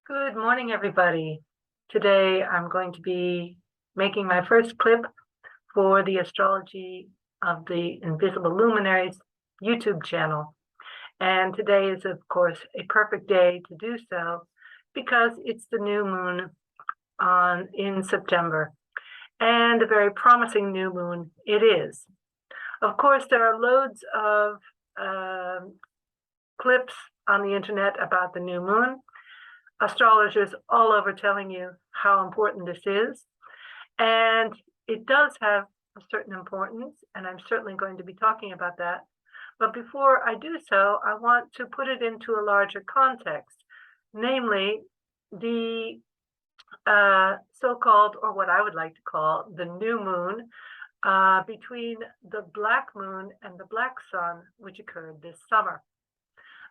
Good morning, everybody. Today I'm going to be making my first clip for the Astrology of the Invisible Luminaries YouTube channel. And today is, of course, a perfect day to do so because it's the new moon in September, and a very promising new moon it is. Of course, there are loads of clips on the internet about the new moon. Astrologers all over telling you how important this is. And it does have a certain importance, and I'm certainly going to be talking about that. But before I do so, I want to put it into a larger context, namely the so-called, or what I would like to call, the new moon between the black moon and the black sun, which occurred this summer.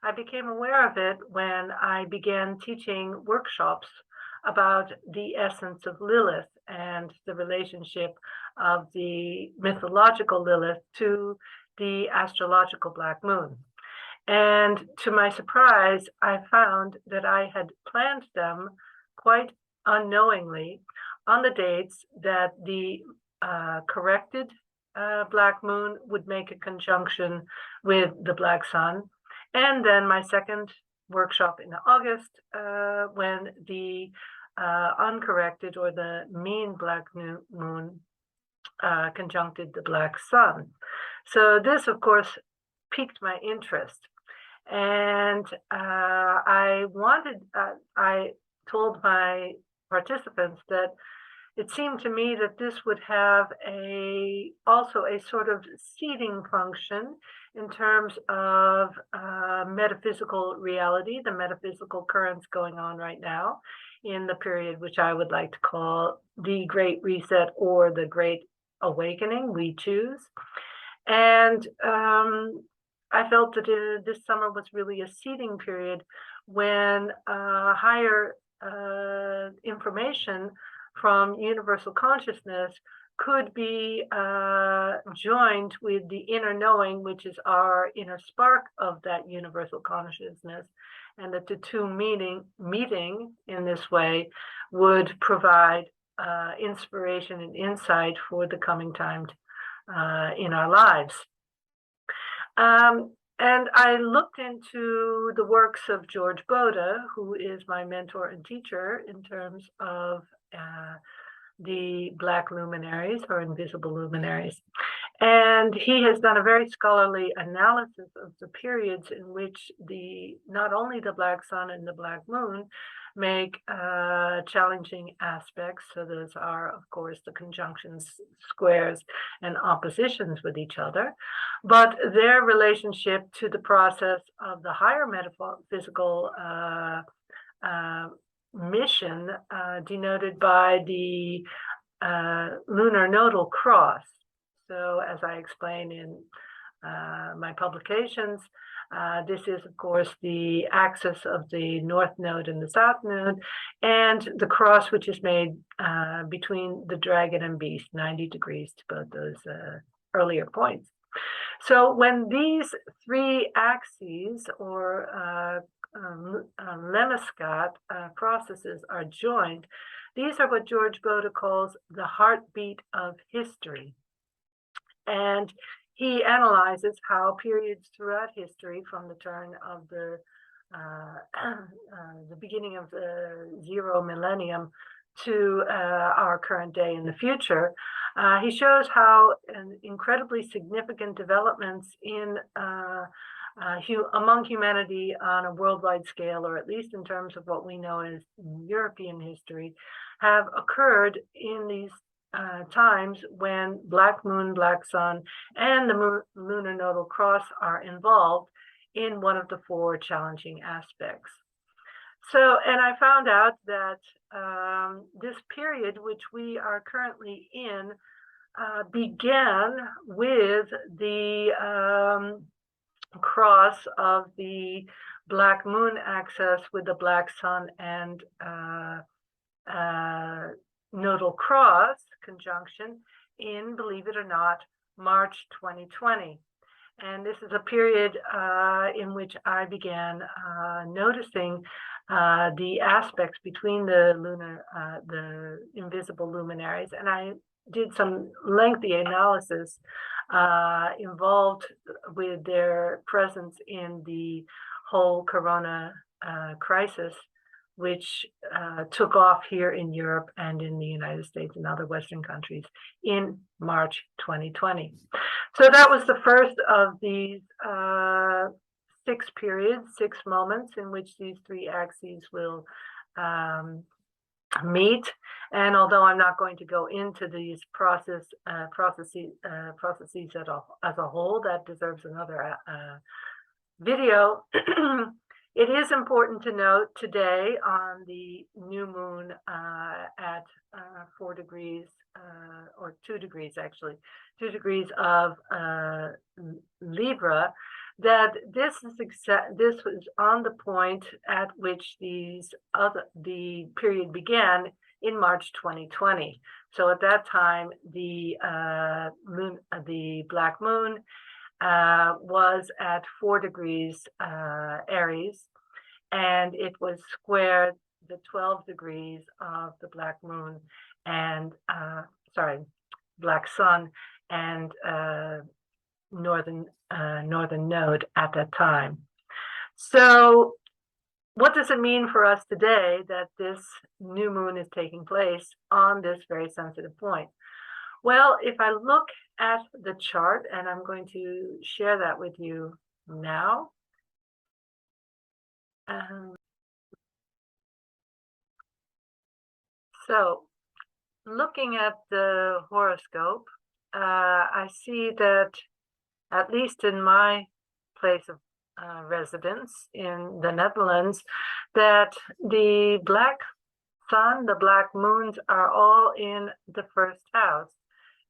I became aware of it when I began teaching workshops about the essence of Lilith and the relationship of the mythological Lilith to the astrological black moon. And to my surprise, I found that I had planned them quite unknowingly on the dates that the corrected black moon would make a conjunction with the black sun. And then my second workshop in August, when the uncorrected or the mean black moon conjuncted the black sun. So this, of course, piqued my interest. And I told my participants that it seemed to me that this would have also a sort of seeding function in terms of metaphysical reality, the metaphysical currents going on right now in the period which I would like to call the Great Reset or the Great Awakening, we choose. And I felt that this summer was really a seeding period when higher information from universal consciousness could be joined with the inner knowing, which is our inner spark of that universal consciousness, and that the two meeting in this way would provide inspiration and insight for the coming time in our lives. And I looked into the works of George Boda, who is my mentor and teacher in terms of the black luminaries or invisible luminaries. And he has done a very scholarly analysis of the periods in which not only the black sun and the black moon make challenging aspects. So those are, of course, the conjunctions, squares, and oppositions with each other, but their relationship to the process of the higher metaphysical mission denoted by the lunar nodal cross. So as I explain in my publications, this is, of course, the axis of the north node and the south node, and the cross which is made between the dragon and beast, 90 degrees to both those earlier points. So when these three axes or lemniscate processes are joined, these are what George Boda calls the heartbeat of history. And he analyzes how periods throughout history, from the turn of the beginning of the 0 millennium to our current day in the future, he shows how incredibly significant developments in among humanity on a worldwide scale, or at least in terms of what we know as European history, have occurred in these times when black moon, black sun, and the lunar nodal cross are involved in one of the four challenging aspects. So, and I found out that this period, which we are currently in, began with the cross of the black moon axis with the black sun and nodal cross conjunction in, believe it or not, March 2020. And this is a period in which I began noticing the aspects between the invisible luminaries, and I did some lengthy analysis involved with their presence in the whole corona crisis, which took off here in Europe and in the United States and other Western countries in March 2020. So that was the first of these 6 periods, 6 moments in which these 3 axes will meet. And although I'm not going to go into these processes as a whole, that deserves another video. It is important to note today on the new moon at 4 degrees, or 2 degrees actually, 2 degrees of Libra, that this was on the point at which the period began in March 2020. So at that time, the black moon was at 4 degrees Aries, and it was squared the 12 degrees of the black moon and black sun and northern node at that time. So what does it mean for us today that this new moon is taking place on this very sensitive point? Well, if I look at the chart, and I'm going to share that with you now. So looking at the horoscope, I see that, at least in my place of residence in the Netherlands, that the black sun, the black moons are all in the first house,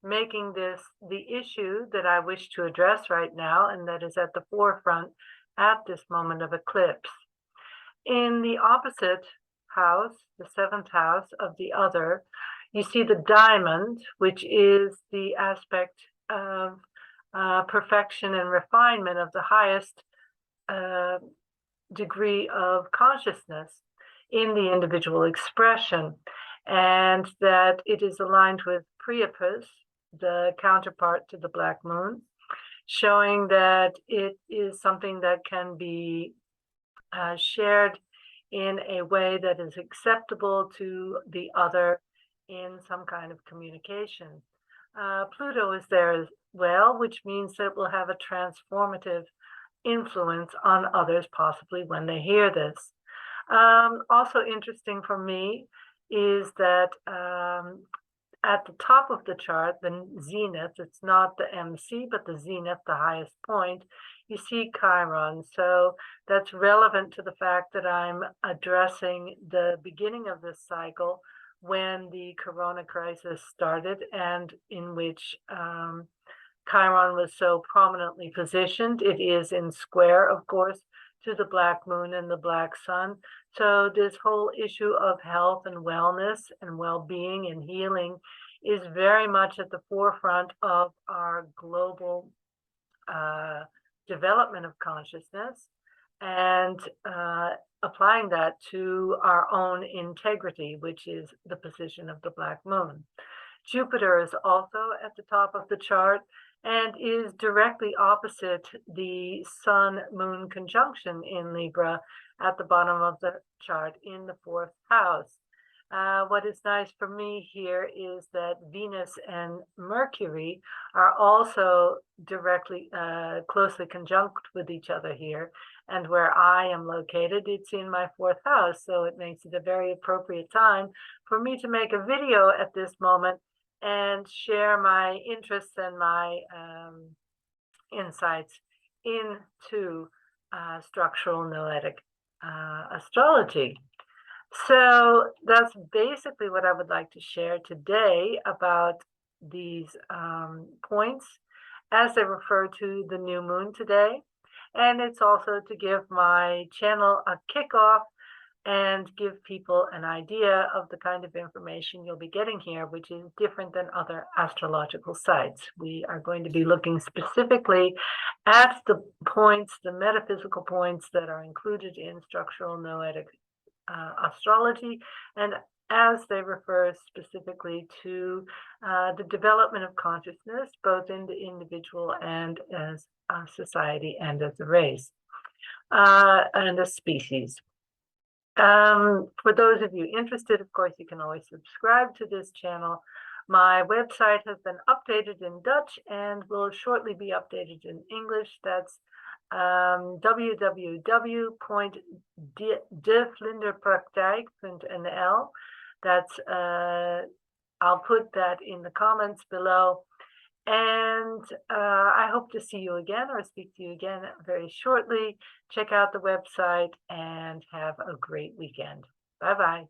making this the issue that I wish to address right now, and that is at the forefront at this moment of eclipse. In the opposite house, the 7th house of the other, you see the diamond, which is the aspect of perfection and refinement of the highest degree of consciousness in the individual expression, and that it is aligned with Priapus, the counterpart to the black moon, showing that it is something that can be shared in a way that is acceptable to the other in some kind of communication. Pluto is there as well, which means that it will have a transformative influence on others, possibly when they hear this. Also interesting for me is that at the top of the chart, the zenith, it's not the MC, but the zenith, the highest point, you see Chiron. So that's relevant to the fact that I'm addressing the beginning of this cycle when the corona crisis started, and in which Chiron was so prominently positioned. It is in square, of course, to the black moon and the black sun. So this whole issue of health and wellness and well-being and healing is very much at the forefront of our global development of consciousness, and applying that to our own integrity, which is the position of the black moon. Jupiter is also at the top of the chart and is directly opposite the Sun-Moon conjunction in Libra at the bottom of the chart in the 4th house. What is nice for me here is that Venus and Mercury are also directly, closely conjunct with each other here. And where I am located, it's in my 4th house. So it makes it a very appropriate time for me to make a video at this moment and share my interests and my insights into structural noetic astrology. So that's basically what I would like to share today about these points as they refer to the new moon today. And it's also to give my channel a kickoff and give people an idea of the kind of information you'll be getting here, which is different than other astrological sites. We are going to be looking specifically at the points, the metaphysical points that are included in structural noetic astrology, and as they refer specifically to the development of consciousness, both in the individual and as a society and as a race and a species. For those of you interested, of course, you can always subscribe to this channel. My website has been updated in Dutch and will shortly be updated in English. That's www.devlinderpraktijk.nl. That's I'll put that in the comments below. And I hope to see you again or speak to you again very shortly. Check out the website and have a great weekend. Bye-bye.